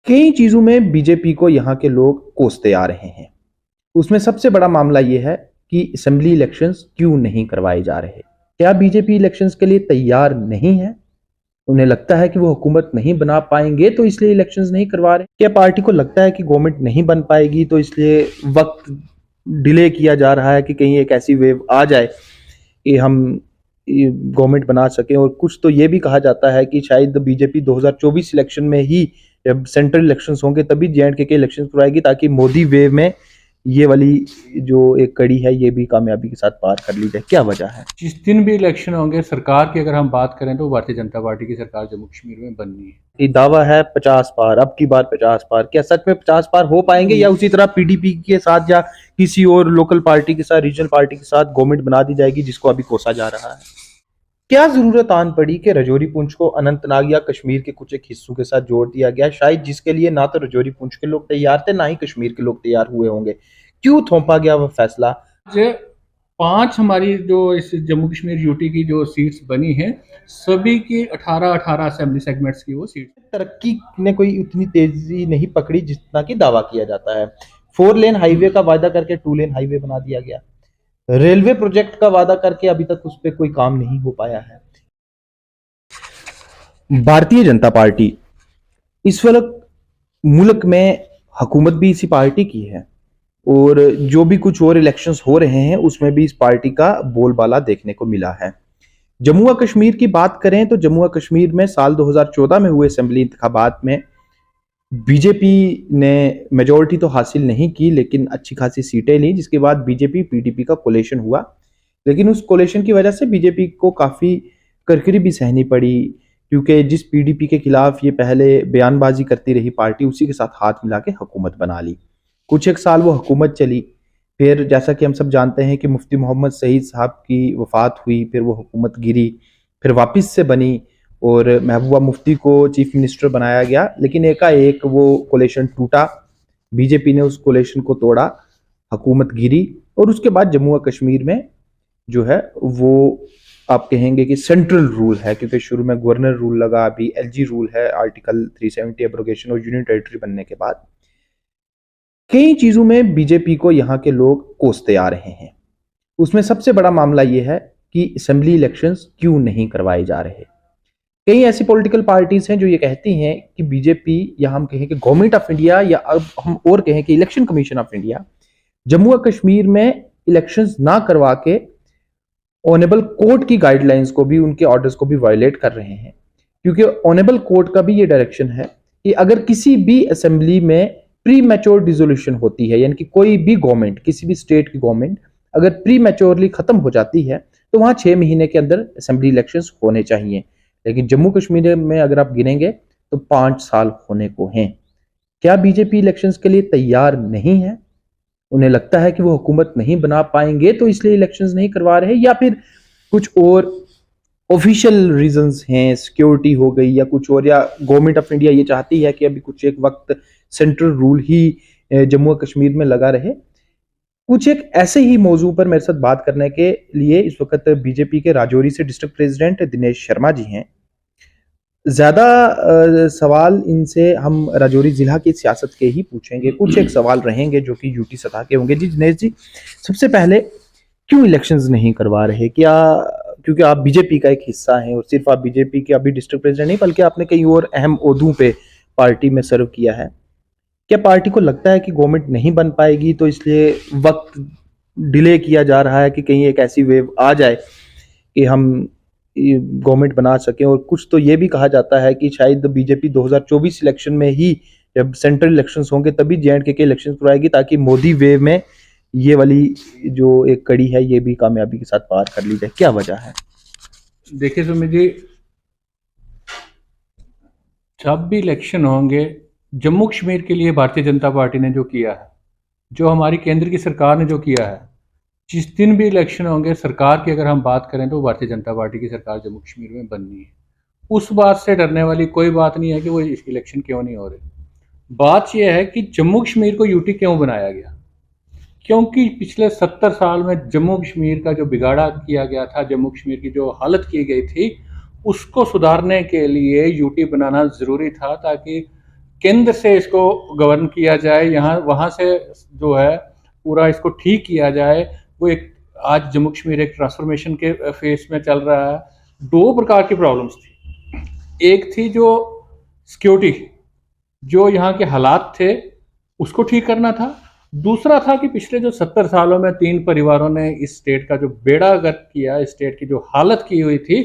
कई चीजों में बीजेपी को यहाँ के लोग कोसते आ रहे हैं। उसमें सबसे बड़ा मामला यह है कि असेंबली इलेक्शंस क्यों नहीं करवाए जा रहे। क्या बीजेपी इलेक्शंस के लिए तैयार नहीं है? उन्हें लगता है कि वो हुकूमत नहीं बना पाएंगे तो इसलिए इलेक्शंस नहीं करवा रहे। क्या पार्टी को लगता है कि गवर्नमेंट नहीं बन पाएगी तो इसलिए वक्त डिले किया जा रहा है कि कहीं एक ऐसी वेव आ जाए कि हम गवर्नमेंट बना सकें। और कुछ तो ये भी कहा जाता है कि शायद बीजेपी 2024 इलेक्शन में ही, जब सेंट्रल इलेक्शंस होंगे तभी जे.एंड.के के इलेक्शंस करवाएगी ताकि मोदी वेव में ये वाली जो एक कड़ी है ये भी कामयाबी के साथ पार कर ली जाए। क्या वजह है? जिस दिन भी इलेक्शन होंगे, सरकार की अगर हम बात करें तो भारतीय जनता पार्टी की सरकार जम्मू कश्मीर में बननी है। ये दावा है 50 पार, अब की बार 50 पार। क्या सच में 50 पार हो पाएंगे या उसी तरह पीडीपी के साथ या किसी और लोकल पार्टी के साथ, रीजनल पार्टी के साथ गवर्नमेंट बना दी जाएगी जिसको अभी कोसा जा रहा है? क्या जरूरत आन पड़ी कि रजौरी पुंछ को अनंतनाग या कश्मीर के कुछ एक हिस्सों के साथ जोड़ दिया गया, शायद जिसके लिए ना तो रजौरी पुंछ के लोग तैयार थे ना ही कश्मीर के लोग तैयार हुए होंगे। क्यों थोपा गया वह फैसला? जो 5 हमारी जो इस जम्मू कश्मीर यूटी की जो सीट्स बनी हैं, सभी की 18-18 असेंबली सेगमेंट्स की वो सीट। तरक्की ने कोई उतनी तेजी नहीं पकड़ी जितना कि दावा किया जाता है। 4 लेन हाईवे का वादा करके 2 लेन हाईवे बना दिया गया। रेलवे प्रोजेक्ट का वादा करके अभी तक उस पर कोई काम नहीं हो पाया है। भारतीय जनता पार्टी इस वक्त मुल्क में हुकूमत भी इसी पार्टी की है और जो भी कुछ और इलेक्शंस हो रहे हैं उसमें भी इस पार्टी का बोलबाला देखने को मिला है। जम्मू और कश्मीर की बात करें तो जम्मू और कश्मीर में साल 2014 में हुए असेंबली इंतखाबात में बीजेपी ने मेजोरिटी तो हासिल नहीं की लेकिन अच्छी खासी सीटें ली, जिसके बाद बीजेपी पीडीपी का कोलेशन हुआ। लेकिन उस कोलेशन की वजह से बीजेपी को काफी करकरी भी सहनी पड़ी, क्योंकि जिस पीडीपी के खिलाफ ये पहले बयानबाजी करती रही पार्टी, उसी के साथ हाथ मिला के हुकूमत बना ली। कुछ एक साल वो हुकूमत चली, फिर जैसा कि हम सब जानते हैं कि मुफ्ती मोहम्मद सईद साहब की वफात हुई, फिर वो हुकूमत गिरी, फिर वापस से बनी और महबूबा मुफ्ती को चीफ मिनिस्टर बनाया गया। लेकिन एकाएक वो कोलेशन टूटा, बीजेपी ने उस कोलेशन को तोड़ा, हुकूमत गिरी और उसके बाद जम्मू और कश्मीर में जो है वो आप कहेंगे कि सेंट्रल रूल है, क्योंकि शुरू में गवर्नर रूल लगा, अभी एलजी रूल है, आर्टिकल 370 एब्रोगेशन और यूनियन टेरिटरी बनने के बाद कई चीजों में बीजेपी को यहाँ के लोग कोसते आ रहे हैं। उसमें सबसे बड़ा मामला यह है कि असेंबली इलेक्शंस क्यों नहीं करवाए जा रहे। कई ऐसी पॉलिटिकल पार्टीज हैं जो ये कहती हैं कि बीजेपी, या हम कहें कि गवर्नमेंट ऑफ इंडिया, या अब हम और कहें कि election commission of India, Jammu और कश्मीर में इलेक्शंस ना करवा के ऑनेबल कोर्ट की गाइडलाइंस को भी, उनके ऑर्डर्स को भी वायलेट कर रहे हैं। क्योंकि ऑनेबल कोर्ट का भी ये डायरेक्शन है कि अगर किसी भी असेंबली में प्री मैच्योर डिसोल्यूशन होती है, यानी कि कोई भी गवर्नमेंट, किसी भी स्टेट की गवर्नमेंट अगर प्री मैच्योरली खत्म हो जाती है तो वहां 6 महीने के अंदर असेंबली इलेक्शंस होने चाहिए। लेकिन जम्मू कश्मीर में अगर आप गिनेंगे तो 5 साल होने को हैं। क्या बीजेपी इलेक्शंस के लिए तैयार नहीं है? उन्हें लगता है कि वो हुकूमत नहीं बना पाएंगे तो इसलिए इलेक्शंस नहीं करवा रहे, या फिर कुछ और ऑफिशियल रीजंस हैं, सिक्योरिटी हो गई या कुछ और, या गवर्नमेंट ऑफ इंडिया ये चाहती है कि अभी कुछ एक वक्त सेंट्रल रूल ही जम्मू और कश्मीर में लगा रहे। कुछ एक ऐसे ही मौजू पर मेरे साथ बात करने के लिए इस वक्त बीजेपी के राजौरी से डिस्ट्रिक्ट प्रेसिडेंट दिनेश शर्मा जी हैं। ज्यादा सवाल इनसे हम राजौरी जिला की सियासत के ही पूछेंगे, कुछ एक सवाल रहेंगे जो कि यूटी सतह के होंगे। जी दिनेश जी, सबसे पहले क्यों इलेक्शंस नहीं करवा रहे? क्या क्योंकि आप बीजेपी का एक हिस्सा हैं और सिर्फ आप बीजेपी के अभी डिस्ट्रिक्ट प्रेसिडेंट नहीं बल्कि आपने कई और अहम ओहदों पे पार्टी में सर्व किया है। क्या पार्टी को लगता है कि गवर्नमेंट नहीं बन पाएगी तो इसलिए वक्त डिले किया जा रहा है कि कहीं एक ऐसी वेव आ जाए कि हम गवर्नमेंट बना सकें? और कुछ तो ये भी कहा जाता है कि शायद बीजेपी 2024 इलेक्शन में ही, जब सेंट्रल इलेक्शंस होंगे तभी जे.एंड.के के इलेक्शंस करवाएगी ताकि मोदी वेव में ये वाली जो एक कड़ी है ये भी कामयाबी के साथ पार कर ली जाए। क्या वजह है? देखिए सुमित जी, जब भी इलेक्शन होंगे, जम्मू कश्मीर के लिए भारतीय जनता पार्टी ने जो किया है, जो हमारी केंद्र की सरकार ने जो किया है, जिस दिन भी इलेक्शन होंगे, सरकार की अगर हम बात करें तो भारतीय जनता पार्टी की सरकार जम्मू कश्मीर में बननी है। उस बात से डरने वाली कोई बात नहीं है कि वो इलेक्शन क्यों नहीं हो रहे। बात यह है कि जम्मू कश्मीर को यूटी क्यों बनाया गया, क्योंकि पिछले 70 साल में जम्मू कश्मीर का जो बिगाड़ा किया गया था, जम्मू कश्मीर की जो हालत की गई थी, उसको सुधारने के लिए यूटी बनाना ज़रूरी था, ताकि केंद्र से इसको गवर्न किया जाए, यहाँ वहाँ से जो है पूरा इसको ठीक किया जाए। वो एक आज जम्मू कश्मीर एक ट्रांसफॉर्मेशन के फेस में चल रहा है। दो प्रकार की प्रॉब्लम्स थी, एक थी जो सिक्योरिटी, जो यहाँ के हालात थे उसको ठीक करना था। दूसरा था कि पिछले जो 70 सालों में 3 परिवारों ने इस स्टेट का जो बेड़ा गर्क किया, इस स्टेट की जो हालत की हुई थी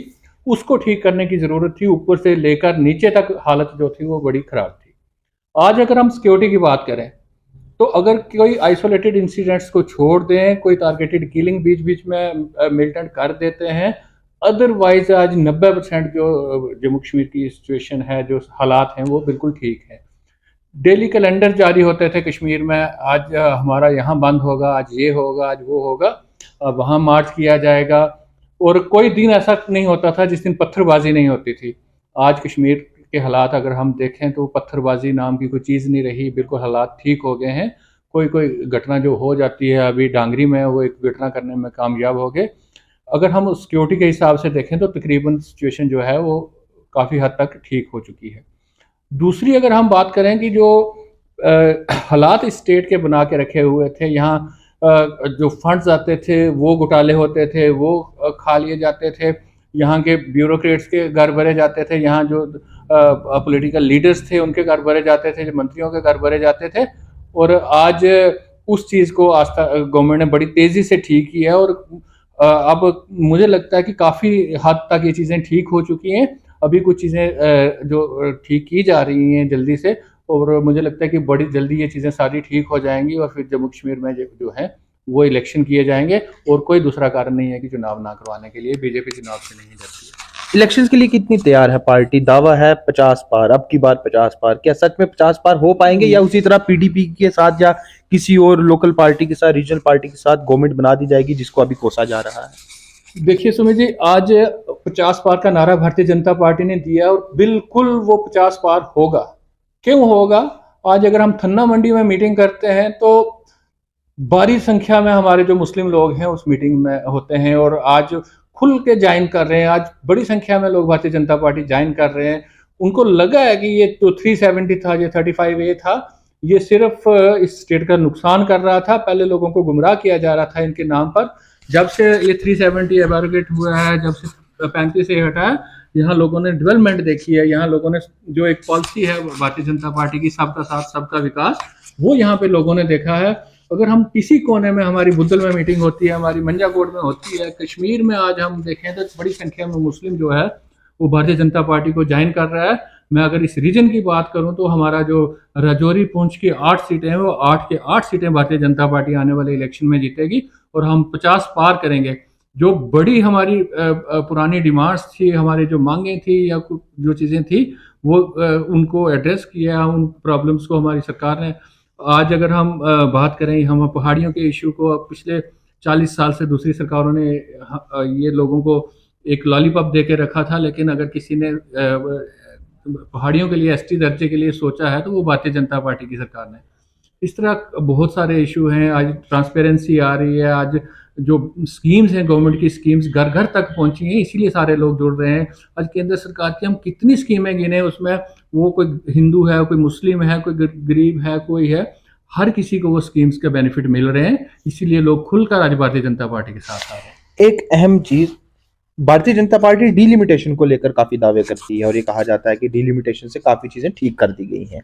उसको ठीक करने की जरूरत थी। ऊपर से लेकर नीचे तक हालत जो थी वो बड़ी खराब थी। आज अगर हम सिक्योरिटी की बात करें तो अगर कोई आइसोलेटेड इंसिडेंट्स को छोड़ दें, कोई टारगेटेड किलिंग बीच बीच में मिलिटेंट कर देते हैं, अदरवाइज आज 90% जो जम्मू कश्मीर की सिचुएशन है, जो हालात हैं वो बिल्कुल ठीक है। डेली कैलेंडर जारी होते थे कश्मीर में, आज हमारा यहाँ बंद होगा, आज ये होगा, आज वो होगा, वहाँ मार्च किया जाएगा, और कोई दिन ऐसा नहीं होता था जिस दिन पत्थरबाजी नहीं होती थी। आज कश्मीर के हालात अगर हम देखें तो पत्थरबाजी नाम की कोई चीज़ नहीं रही, बिल्कुल हालात ठीक हो गए हैं। कोई कोई घटना जो हो जाती है, अभी डांगरी में वो एक घटना करने में कामयाब हो गए। अगर हम सिक्योरिटी के हिसाब से देखें तो तकरीबन सिचुएशन जो है वो काफ़ी हद तक ठीक हो चुकी है। दूसरी अगर हम बात करें कि जो हालात इस स्टेट के बना के रखे हुए थे, यहाँ जो फंड्स आते थे वो घोटाले होते थे, वो खा लिए जाते थे, यहाँ के ब्यूरोक्रेट्स के घर भरे जाते थे, यहाँ जो पॉलिटिकल लीडर्स थे उनके घर भरे जाते थे, जो मंत्रियों के घर भरे जाते थे। और आज उस चीज़ को गवर्नमेंट ने बड़ी तेज़ी से ठीक किया है, और अब मुझे लगता है कि काफ़ी हद तक ये चीज़ें ठीक हो चुकी हैं। अभी कुछ चीज़ें जो ठीक की जा रही हैं जल्दी से, और मुझे लगता है कि बड़ी जल्दी ये चीज़ें सारी ठीक हो जाएंगी, और फिर जम्मू कश्मीर में जो है वो इलेक्शन किए जाएंगे। और कोई दूसरा कारण नहीं है कि चुनाव ना करवाने के लिए, बीजेपी चुनाव से नहीं डरती है। इलेक्शंस के लिए कितनी तैयार है पार्टी? दावा है 50 पार, अब की बार 50 पार। क्या सच में 50 पार हो पाएंगे, या उसी तरह पीडीपी के साथ या किसी और लोकल पार्टी के साथ, रीजनल पार्टी के साथ गवर्नमेंट बना दी जाएगी जिसको अभी कोसा जा रहा है? देखिए सुमित जी, आज 50 पार का नारा भारतीय जनता पार्टी ने दिया, और बिल्कुल वो 50 पार होगा। क्यों होगा? आज अगर हम थन्ना मंडी में मीटिंग करते हैं तो भारी संख्या में हमारे जो मुस्लिम लोग हैं उस मीटिंग में होते हैं, और आज खुल के ज्वाइन कर रहे हैं। आज बड़ी संख्या में लोग भारतीय जनता पार्टी ज्वाइन कर रहे हैं। उनको लगा है कि ये तो 370 था, ये 35A था, ये सिर्फ इस स्टेट का नुकसान कर रहा था। पहले लोगों को गुमराह किया जा रहा था इनके नाम पर। जब से ये 370 एबारोगेट हुआ है, जब से 35 से हटा है, यहाँ लोगों ने डेवलपमेंट देखी है। यहाँ लोगों ने जो एक पॉलिसी है भारतीय जनता पार्टी की, सबका साथ सबका विकास, वो यहाँ पे लोगों ने देखा है। अगर हम किसी कोने में, हमारी बुद्धल में मीटिंग होती है, हमारी मंजाकोट में होती है, कश्मीर में आज हम देखें तो बड़ी संख्या में मुस्लिम जो है वो भारतीय जनता पार्टी को ज्वाइन कर रहा है। मैं अगर इस रीजन की बात करूं तो हमारा जो राजौरी पुंछ की 8 सीटें हैं, वो 8 के 8 सीटें भारतीय जनता पार्टी आने वाले इलेक्शन में जीतेगी, और हम 50 पार करेंगे। जो बड़ी हमारी पुरानी डिमांड्स थी, हमारी जो मांगें थी या जो चीज़ें थी, वो उनको एड्रेस किया, उन प्रॉब्लम्स को हमारी सरकार ने। आज अगर हम बात करें, हम पहाड़ियों के इशू को, पिछले 40 साल से दूसरी सरकारों ने ये लोगों को एक लॉलीपॉप दे के रखा था, लेकिन अगर किसी ने पहाड़ियों के लिए एसटी दर्जे के लिए सोचा है तो वो भारतीय जनता पार्टी की सरकार ने। इस तरह बहुत सारे इशू हैं। आज ट्रांसपेरेंसी आ रही है, आज जो स्कीम्स हैं, गवर्नमेंट की स्कीम्स घर घर तक पहुंची हैं, इसीलिए सारे लोग जुड़ रहे हैं। आज केंद्र सरकार की हम कितनी स्कीमें गिने, उसमें वो कोई हिंदू है, कोई मुस्लिम है, कोई गरीब है, कोई है, हर किसी को वो स्कीम्स के बेनिफिट मिल रहे हैं। इसीलिए लोग खुलकर आज भारतीय जनता पार्टी के साथ आ रहे हैं। एक अहम चीज, भारतीय जनता पार्टी डीलिमिटेशन को लेकर काफी दावे करती है, और ये कहा जाता है कि डीलिमिटेशन से काफी चीजें ठीक कर दी गई हैं।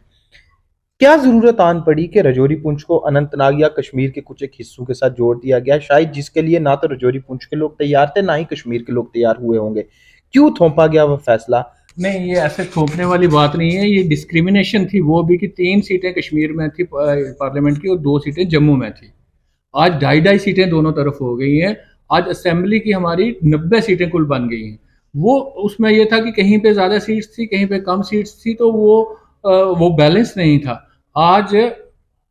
क्या जरूरत आन पड़ी कि राजौरी पुंछ को अनंतनाग या कश्मीर के कुछ एक हिस्सों के साथ जोड़ दिया गया, शायद जिसके लिए ना तो राजौरी पुंछ के लोग तैयार थे, ना ही कश्मीर के लोग तैयार हुए होंगे? क्यों थोपा गया वह फैसला? नहीं, ये ऐसे थोपने वाली बात नहीं है, ये डिस्क्रिमिनेशन थी। वो भी कि 3 सीटें कश्मीर में थी पार्लियामेंट की, और 2 सीटें जम्मू में थी। आज 2.5 सीटें दोनों तरफ हो गई हैं। आज असेंबली की हमारी 90 सीटें कुल बन गई हैं। वो उसमें ये था कि कहीं पे ज़्यादा सीट्स थी, कहीं पे कम सीट्स थी, तो वो बैलेंस नहीं था। आज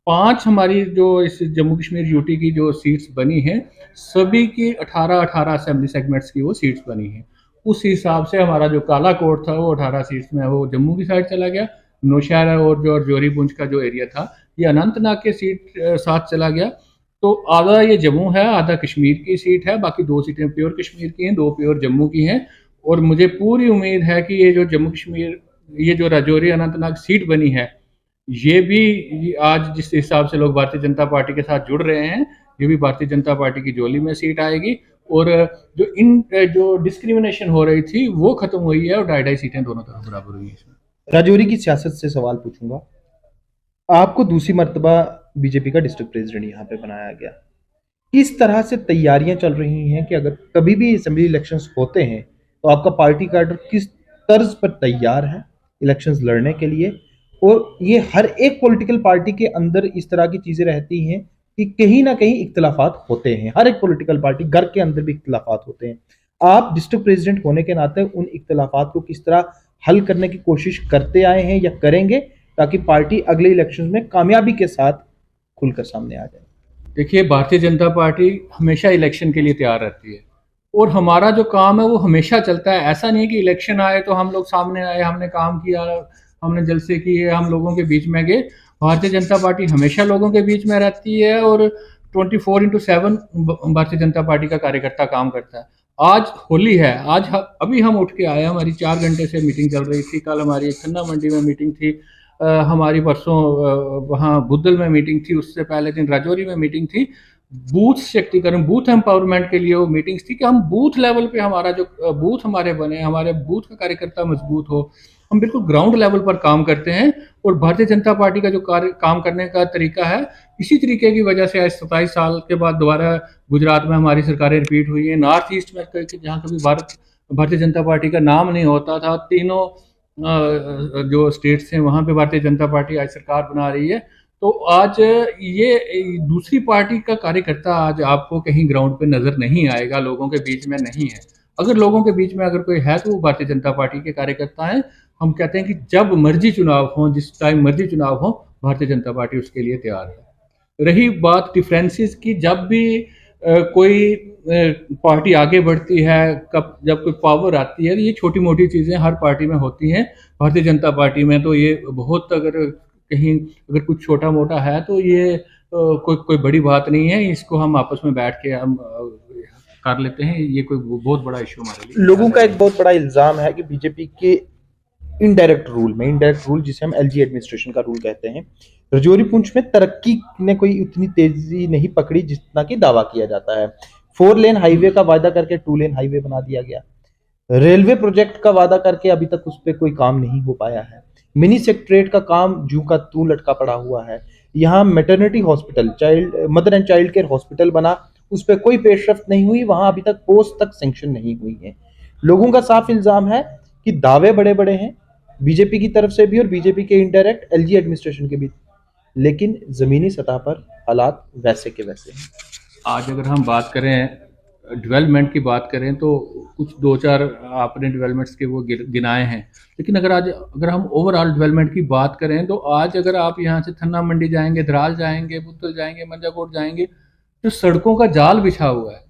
5 हमारी जो इस जम्मू कश्मीर यूटी की जो सीट्स बनी हैं, सभी की 18 असेंबली सेगमेंट्स की वो सीट्स बनी हैं। उस हिसाब से हमारा जो काला कोट था वो 18 सीट्स में वो जम्मू की साइड चला गया। नौशहरा और जो राजौरी पुंछ का जो एरिया था, ये अनंतनाग के सीट साथ चला गया। तो आधा ये जम्मू है, आधा कश्मीर की सीट है, बाकी 2 सीटें प्योर कश्मीर की हैं, 2 प्योर जम्मू की हैं। और मुझे पूरी उम्मीद है कि ये जो जम्मू कश्मीर, ये जो राजौरी अनंतनाग सीट बनी है, ये भी आज जिस हिसाब से लोग भारतीय जनता पार्टी के साथ जुड़ रहे हैं, ये भी भारतीय जनता पार्टी की झोली में सीट आएगी। और जो डिस्क्रिमिनेशन हो रही थी वो खत्म हुई है और 2.5 सीटें दोनों तरफ बराबर हुई है इसमें। राजौरी की सियासत से सवाल पूछूंगा। आपको दूसरी मर्तबा बीजेपी का डिस्ट्रिक्ट प्रेसिडेंट यहाँ पे बनाया गया। किस तरह से तैयारियां चल रही हैं कि अगर कभी भी असेंबली इलेक्शंस होते हैं तो आपका पार्टी कैडर किस तर्ज पर तैयार है इलेक्शंस लड़ने के लिए? और ये हर एक पॉलिटिकल पार्टी के अंदर इस तरह की चीजें रहती हैं कि कहीं ना कहीं इख्तलाफात होते हैं, हर एक पॉलिटिकल पार्टी घर के अंदर भी इख्तलाफात होते हैं। आप डिस्ट्रिक्ट प्रेसिडेंट होने के नाते उन इख्तलाफात को किस तरह हल करने की कोशिश करते आए हैं या करेंगे ताकि पार्टी अगले इलेक्शन में कामयाबी के साथ खुलकर सामने आ जाए? देखिए, भारतीय जनता पार्टी हमेशा इलेक्शन के लिए तैयार रहती है और हमारा जो काम है वो हमेशा चलता है। ऐसा नहीं है कि इलेक्शन आए तो हम लोग सामने आए, हमने काम किया, हमने जलसे किए, हम लोगों के बीच में गए। भारतीय जनता पार्टी हमेशा लोगों के बीच में रहती है और 24/7 भारतीय जनता पार्टी का कार्यकर्ता काम करता है। आज होली है, अभी हम उठ के आए, हमारी 4 घंटे से मीटिंग चल रही थी। कल हमारी खन्ना मंडी में मीटिंग थी, हमारी परसों वहाँ बुद्धल में मीटिंग थी, उससे पहले दिन राजौरी में मीटिंग थी। बूथ शक्तिकरण, बूथ एम्पावरमेंट के लिए वो मीटिंग्स थी कि हम बूथ लेवल पे हमारा जो बूथ हमारे बने, हमारे बूथ का कार्यकर्ता मजबूत हो। हम बिल्कुल ग्राउंड लेवल पर काम करते हैं और भारतीय जनता पार्टी का जो काम करने का तरीका है, इसी तरीके की वजह से आज 27 साल के बाद दोबारा गुजरात में हमारी सरकारें रिपीट हुई हैं। नॉर्थ ईस्ट में जहाँ कभी भारतीय जनता पार्टी का नाम नहीं होता था, तीनों जो स्टेट्स हैं वहाँ पे भारतीय जनता पार्टी आज सरकार बना रही है। तो आज ये दूसरी पार्टी का कार्यकर्ता आज आपको कहीं ग्राउंड पे नजर नहीं आएगा, लोगों के बीच में नहीं है। अगर लोगों के बीच में अगर कोई है तो वो भारतीय जनता पार्टी के कार्यकर्ता हैं। हम कहते हैं कि जब मर्जी चुनाव हो, जिस टाइम मर्जी चुनाव हो, भारतीय जनता पार्टी उसके लिए तैयार है। रही बात डिफरेंसेस की, जब भी कोई पार्टी आगे बढ़ती है, जब कोई पावर आती है, तो ये छोटी मोटी चीज़ें हर पार्टी में होती हैं। भारतीय जनता पार्टी में तो ये बहुत, अगर कुछ छोटा मोटा है तो ये कोई बड़ी बात नहीं है। इसको हम आपस में बैठ के हम कर लेते हैं। ये कोई बहुत बड़ा इशू हमारे लिए। लोगों का एक बहुत बड़ा इल्जाम है कि बीजेपी के इनडायरेक्ट रूल जिसे हम एलजी एडमिनिस्ट्रेशन का रूल कहते हैं, राजौरी पुंछ में तरक्की ने कोई उतनी तेजी नहीं पकड़ी जितना कि दावा किया जाता है। 4 लेन हाईवे का वादा करके 2 लेन हाईवे बना दिया गया। रेलवे प्रोजेक्ट का वादा करके अभी तक उस पर कोई काम नहीं हो पाया है। मिनी सेक्रेटरीट का काम जू का तू लटका पड़ा हुआ है। यहाँ maternity hospital, mother and child care hospital बना, उस पर कोई पेशरफ्त नहीं हुई, वहां अभी तक पोस्ट तक सैंक्शन नहीं हुई है। लोगों का साफ इल्जाम है कि दावे बड़े बड़े हैं बीजेपी की तरफ से भी और बीजेपी के इनडायरेक्ट एलजी एडमिनिस्ट्रेशन के भी, लेकिन जमीनी सतह पर हालात वैसे के वैसे हैं। आज अगर हम बात करें डेवलपमेंट की बात करें तो कुछ 2-4 आपने डेवलपमेंट्स के वो गिनाए हैं, लेकिन अगर हम ओवरऑल डेवलपमेंट की बात करें तो आज अगर आप यहाँ से थन्ना मंडी जाएंगे, धराल जाएंगे, बुद्धल जाएंगे, मंजाकोट जाएंगे, तो सड़कों का जाल बिछा हुआ है।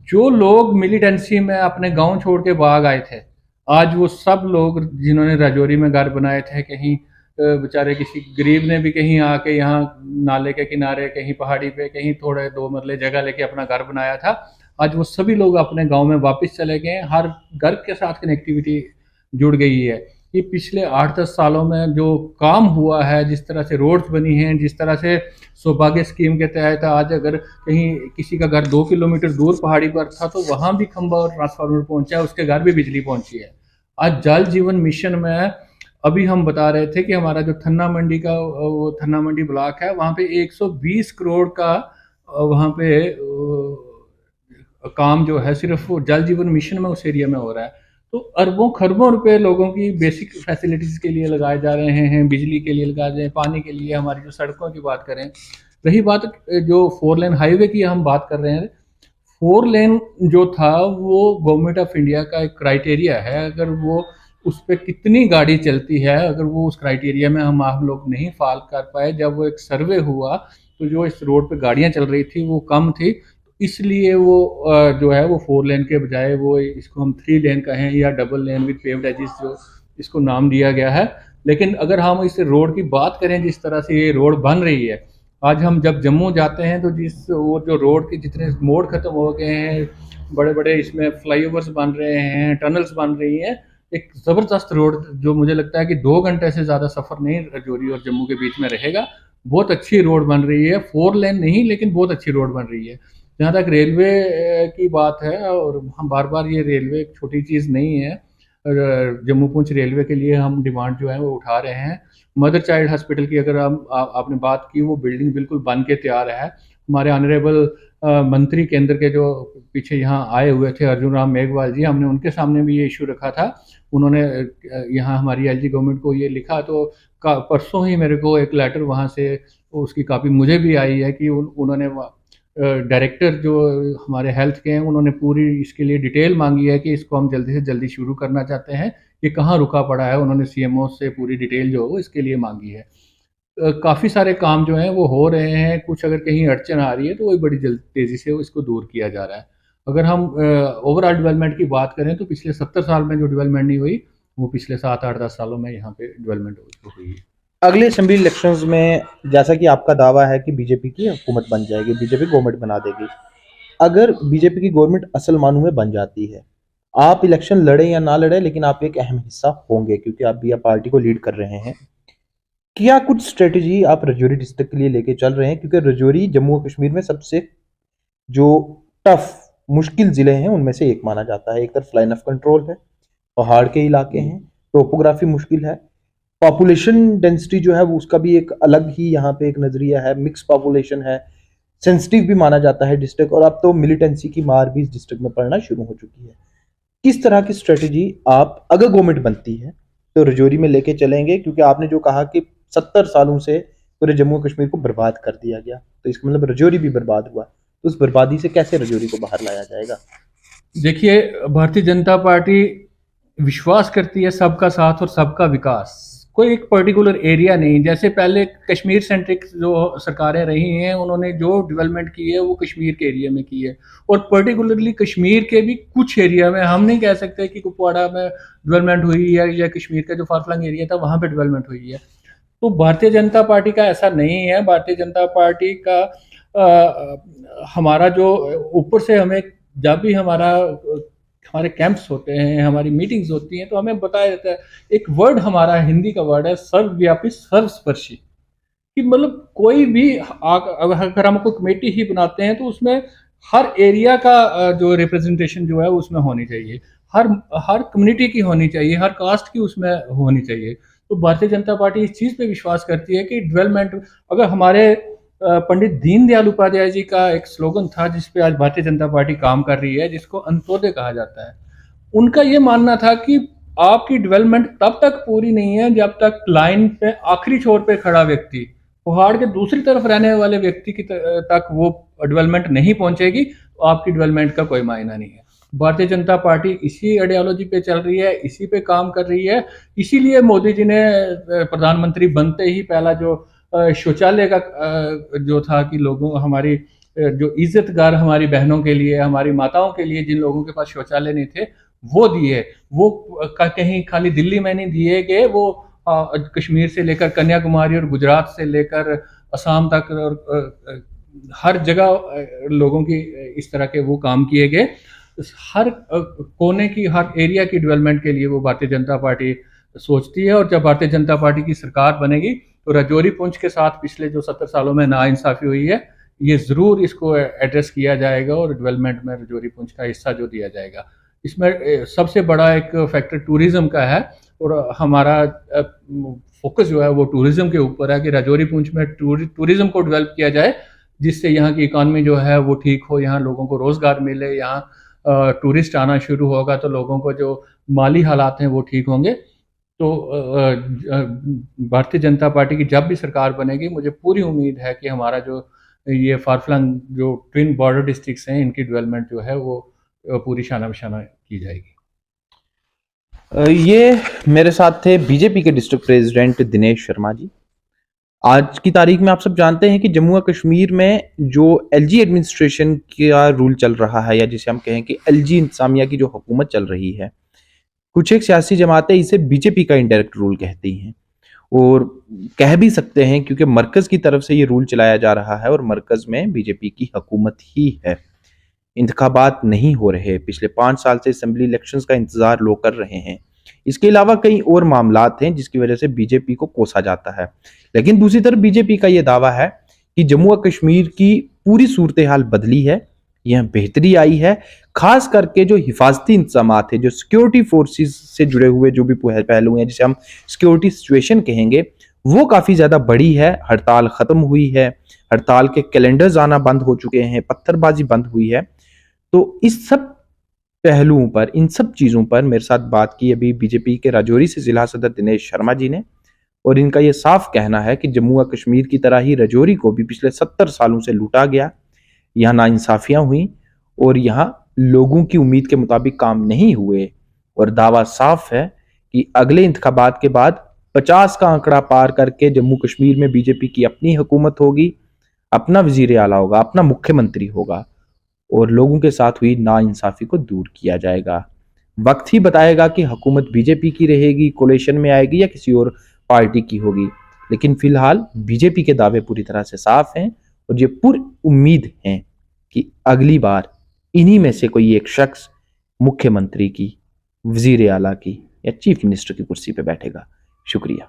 जो लोग मिलिटेंसी में अपने गांव छोड़ के भाग आए थे, आज वो सब लोग जिन्होंने राजौरी में घर बनाए थे, कहीं बेचारे किसी गरीब ने भी कहीं आके यहाँ नाले के किनारे, कहीं पहाड़ी पे, कहीं थोड़े 2 मरले जगह लेके अपना घर बनाया था, आज वो सभी लोग अपने गांव में वापस चले गए हैं। हर घर के साथ कनेक्टिविटी जुड़ गई है। ये पिछले 8-10 सालों में जो काम हुआ है, जिस तरह से रोड्स बनी हैं, जिस तरह से सौभाग्य स्कीम के तहत आज अगर कहीं किसी का घर 2 किलोमीटर दूर पहाड़ी पर था तो वहाँ भी खंबा और ट्रांसफार्मर पहुंचा है, उसके घर भी बिजली पहुंची है। आज जल जीवन मिशन में अभी हम बता रहे थे कि हमारा जो थन्ना मंडी का वो थन्ना मंडी ब्लॉक है, वहाँ पे 120 करोड़ का वहाँ पे काम जो है सिर्फ जल जीवन मिशन में उस एरिया में हो रहा है। तो अरबों खरबों रुपए लोगों की बेसिक फैसिलिटीज के लिए लगाए जा रहे हैं, बिजली के लिए लगाए जा रहे हैं, पानी के लिए। हमारी जो सड़कों की बात करें, रही बात जो 4 लेन हाईवे की हम बात कर रहे हैं, 4 लेन जो था वो गवर्नमेंट ऑफ इंडिया का एक क्राइटेरिया है। अगर वो उस पर कितनी गाड़ी चलती है, अगर वो उस क्राइटेरिया में हम लोग नहीं फॉल कर पाए, जब वो एक सर्वे हुआ तो जो इस रोड पे गाड़ियां चल रही थी वो कम थी, इसलिए वो जो है वो 4 लेन के बजाय वो इसको हम 3 लेन कहें या double lane with paved edges जो इसको नाम दिया गया है। लेकिन अगर हम इस रोड की बात करें, जिस तरह से ये रोड बन रही है, आज हम जब जम्मू जाते हैं तो वो जो रोड के जितने मोड़ खत्म हो गए हैं, बड़े बड़े इसमें फ्लाईओवर्स बन रहे हैं, टनल्स बन रही हैं, एक ज़बरदस्त रोड, जो मुझे लगता है कि 2 घंटे से ज़्यादा सफ़र नहीं राजौरी और जम्मू के बीच में रहेगा। बहुत अच्छी रोड बन रही है, 4 लेन नहीं लेकिन बहुत अच्छी रोड बन रही है। जहाँ तक रेलवे की बात है, और हम बार बार ये रेलवे एक छोटी चीज़ नहीं है, जम्मू पुंछ रेलवे के लिए हम डिमांड जो है वो उठा रहे हैं। मदर चाइल्ड हॉस्पिटल की अगर आपने बात की, वो बिल्डिंग बिल्कुल बन के तैयार है। हमारे ऑनरेबल मंत्री केंद्र के जो पीछे यहाँ आए हुए थे अर्जुन राम मेघवाल जी, हमने उनके सामने भी ये इशू रखा था। उन्होंने यहाँ हमारी एलजी गवर्नमेंट को ये लिखा, तो परसों ही मेरे को एक लेटर वहाँ से उसकी कापी मुझे भी आई है कि उन्होंने डायरेक्टर जो हमारे हेल्थ के हैं, उन्होंने पूरी इसके लिए डिटेल मांगी है कि इसको हम जल्दी से जल्दी शुरू करना चाहते हैं, ये कहाँ रुका पड़ा है। उन्होंने सीएमओ से पूरी डिटेल जो है इसके लिए मांगी है। काफ़ी सारे काम जो हैं वो हो रहे हैं, कुछ अगर कहीं अड़चन आ रही है तो वो बड़ी जल्द तेज़ी से इसको दूर किया जा रहा है। अगर हम ओवरऑल डेवलपमेंट की बात करें तो पिछले 70 साल में जो डेवलपमेंट नहीं हुई, वो पिछले 7, 8, 10 सालों में यहाँ पे डेवलपमेंट हुई है। अगले असेंबली इलेक्शंस में जैसा कि आपका दावा है कि बीजेपी की हुकूमत बन जाएगी, बीजेपी गवर्नमेंट बना देगी, अगर बीजेपी की गवर्नमेंट असल मानों में बन जाती है, आप इलेक्शन लड़े या ना लड़े, लेकिन आप एक अहम हिस्सा होंगे क्योंकि आप भी आप पार्टी को लीड कर रहे हैं। क्या कुछ स्ट्रेटजी आप राजौरी डिस्ट्रिक्ट के लिए लेके चल रहे हैं, क्योंकि राजौरी जम्मू और कश्मीर में सबसे जो टफ मुश्किल जिले हैं उनमें से एक माना जाता है। एक तरफ लाइन ऑफ कंट्रोल है, पहाड़ के इलाके हैं, टोपोग्राफी मुश्किल है, पॉपुलेशन डेंसिटी जो है वो उसका भी एक अलग ही यहाँ पे एक नजरिया है, मिक्स पॉपुलेशन है, सेंसिटिव भी माना जाता है डिस्ट्रिक्ट, और अब तो मिलिटेंसी की मार भी इस डिस्ट्रिक्ट में पड़ना शुरू हो चुकी है। किस तरह की स्ट्रेटजी आप अगर गवर्नमेंट बनती है तो राजौरी में लेके चलेंगे, क्योंकि आपने जो कहा कि 70 सालों से पूरे जम्मू कश्मीर को बर्बाद कर दिया गया, तो इसका मतलब राजौरी भी बर्बाद हुआ, तो उस बर्बादी से कैसे राजौरी को बाहर लाया जाएगा? देखिए, भारतीय जनता पार्टी विश्वास करती है सबका साथ और सबका विकास, कोई एक पर्टिकुलर एरिया नहीं। जैसे पहले कश्मीर सेंट्रिक जो सरकारें रही हैं, उन्होंने जो डेवलपमेंट की है वो कश्मीर के एरिया में की है, और पर्टिकुलरली कश्मीर के भी कुछ एरिया में, हम नहीं कह सकते कि कुपवाड़ा में डेवलपमेंट हुई है या कश्मीर का जो फारफलंग एरिया था वहाँ पे डेवलपमेंट हुई है। तो भारतीय जनता पार्टी का ऐसा नहीं है। भारतीय जनता पार्टी का हमारा जो ऊपर से हमें, जब भी हमारे कैंप्स होते हैं, हमारी मीटिंग्स होती हैं, तो हमें बताया जाता है, एक वर्ड हमारा हिंदी का वर्ड है सर्वव्यापी सर्वस्पर्शी, कि मतलब कोई भी अगर हम कोई कमेटी ही बनाते हैं तो उसमें हर एरिया का जो रिप्रेजेंटेशन जो है उसमें होनी चाहिए, हर हर कम्युनिटी की होनी चाहिए, हर कास्ट की उसमें होनी चाहिए। तो भारतीय जनता पार्टी इस चीज़ पे विश्वास करती है कि डेवलपमेंट, अगर हमारे पंडित दीनदयाल उपाध्याय जी का एक स्लोगन था जिस पे आज भारतीय जनता पार्टी काम कर रही है, जिसको अंत्योदय कहा जाता है, उनका ये मानना था कि आपकी डेवलपमेंट तब तक पूरी नहीं है जब तक लाइन पे आखिरी छोर पे खड़ा व्यक्ति, पहाड़ के दूसरी तरफ रहने वाले व्यक्ति की तक वो डेवलपमेंट नहीं पहुंचेगी, तो आपकी डेवलपमेंट का कोई मायना नहीं है। भारतीय जनता पार्टी इसी आइडियोलॉजी पे चल रही है, इसी पे काम कर रही है। इसीलिए मोदी जी ने प्रधानमंत्री बनते ही पहला जो शौचालय का जो था कि लोगों, हमारी जो इज्जतगार हमारी बहनों के लिए, हमारी माताओं के लिए, जिन लोगों के पास शौचालय नहीं थे वो दिए, वो कहीं खाली दिल्ली में नहीं दिए गए, वो कश्मीर से लेकर कन्याकुमारी और गुजरात से लेकर असम तक और हर जगह लोगों की इस तरह के वो काम किए गए। हर कोने की, हर एरिया की डेवलपमेंट के लिए वो भारतीय जनता पार्टी सोचती है। और जब भारतीय जनता पार्टी की सरकार बनेगी तो राजौरी पुंछ के साथ पिछले जो 70 सालों में नाइंसाफी हुई है, ये ज़रूर इसको एड्रेस किया जाएगा और डेवलपमेंट में राजौरी पुंछ का हिस्सा जो दिया जाएगा। इसमें सबसे बड़ा एक फैक्टर टूरिज़्म का है, और हमारा फोकस जो है वो टूरिज़्म के ऊपर है कि राजौरी पुंछ में टूरिज़्म को डेवलप किया जाए, जिससे यहाँ की इकॉनमी जो है वो ठीक हो, यहाँ लोगों को रोज़गार मिले, यहाँ टूरिस्ट आना शुरू होगा तो लोगों को जो माली हालात हैं वो ठीक होंगे। तो भारतीय जनता पार्टी की जब भी सरकार बनेगी, मुझे पूरी उम्मीद है कि हमारा जो ये फारफलंग जो ट्विन बॉर्डर डिस्ट्रिक्ट्स हैं, इनकी डेवलपमेंट जो है वो पूरी शाना बशाना की जाएगी। ये मेरे साथ थे बीजेपी के डिस्ट्रिक्ट प्रेसिडेंट दिनेश शर्मा जी। आज की तारीख में आप सब जानते हैं कि जम्मू और कश्मीर में जो एलजी एडमिनिस्ट्रेशन का रूल चल रहा है, या जिसे हम कहें कि एलजी इंतजामिया की जो हुकूमत चल रही है, कुछ एक सियासी जमातें इसे बीजेपी का इनडायरेक्ट रूल कहती हैं, और कह भी सकते हैं क्योंकि मरकज की तरफ से ये रूल चलाया जा रहा है और मरकज में बीजेपी की हुकूमत ही है। इंतखाबात नहीं हो रहे, पिछले 5 साल से असेंबली इलेक्शंस का इंतजार लोग कर रहे हैं। इसके अलावा कई और मामलात हैं जिसकी वजह से बीजेपी को कोसा जाता है। लेकिन दूसरी तरफ बीजेपी का यह दावा है कि जम्मू और कश्मीर की पूरी सूरत हाल बदली है, यह बेहतरी आई है। खास करके जो हिफाजती इंतजाम है, जो सिक्योरिटी फोर्सेस से जुड़े हुए जो भी पहलू हैं, जिसे हम सिक्योरिटी सिचुएशन कहेंगे, वो काफी ज्यादा बड़ी है। हड़ताल खत्म हुई है, हड़ताल के कैलेंडर्स आना बंद हो चुके हैं, पत्थरबाजी बंद हुई है। तो इस सब पहलुओं पर, इन सब चीजों पर मेरे साथ बात की अभी बीजेपी के राजौरी से जिला सदर दिनेश शर्मा जी ने, और इनका यह साफ कहना है कि जम्मू और कश्मीर की तरह ही राजौरी को भी पिछले 70 सालों से लूटा गया, यहाँ नाइंसाफियां हुई और यहाँ लोगों की उम्मीद के मुताबिक काम नहीं हुए। और दावा साफ है कि अगले इंतखाबात के बाद 50 का आंकड़ा पार करके जम्मू कश्मीर में बीजेपी की अपनी हुकूमत होगी, अपना वजीर आला होगा, अपना मुख्यमंत्री होगा और लोगों के साथ हुई नाइंसाफी को दूर किया जाएगा। वक्त ही बताएगा कि हुकूमत बीजेपी की रहेगी, कोलिशन में आएगी या किसी और पार्टी की होगी। लेकिन फिलहाल बीजेपी के दावे पूरी तरह से साफ हैं और ये पूरी उम्मीद है कि अगली बार इन्हीं में से कोई एक शख्स मुख्यमंत्री की, वजीर आला की या चीफ मिनिस्टर की कुर्सी पर बैठेगा। शुक्रिया।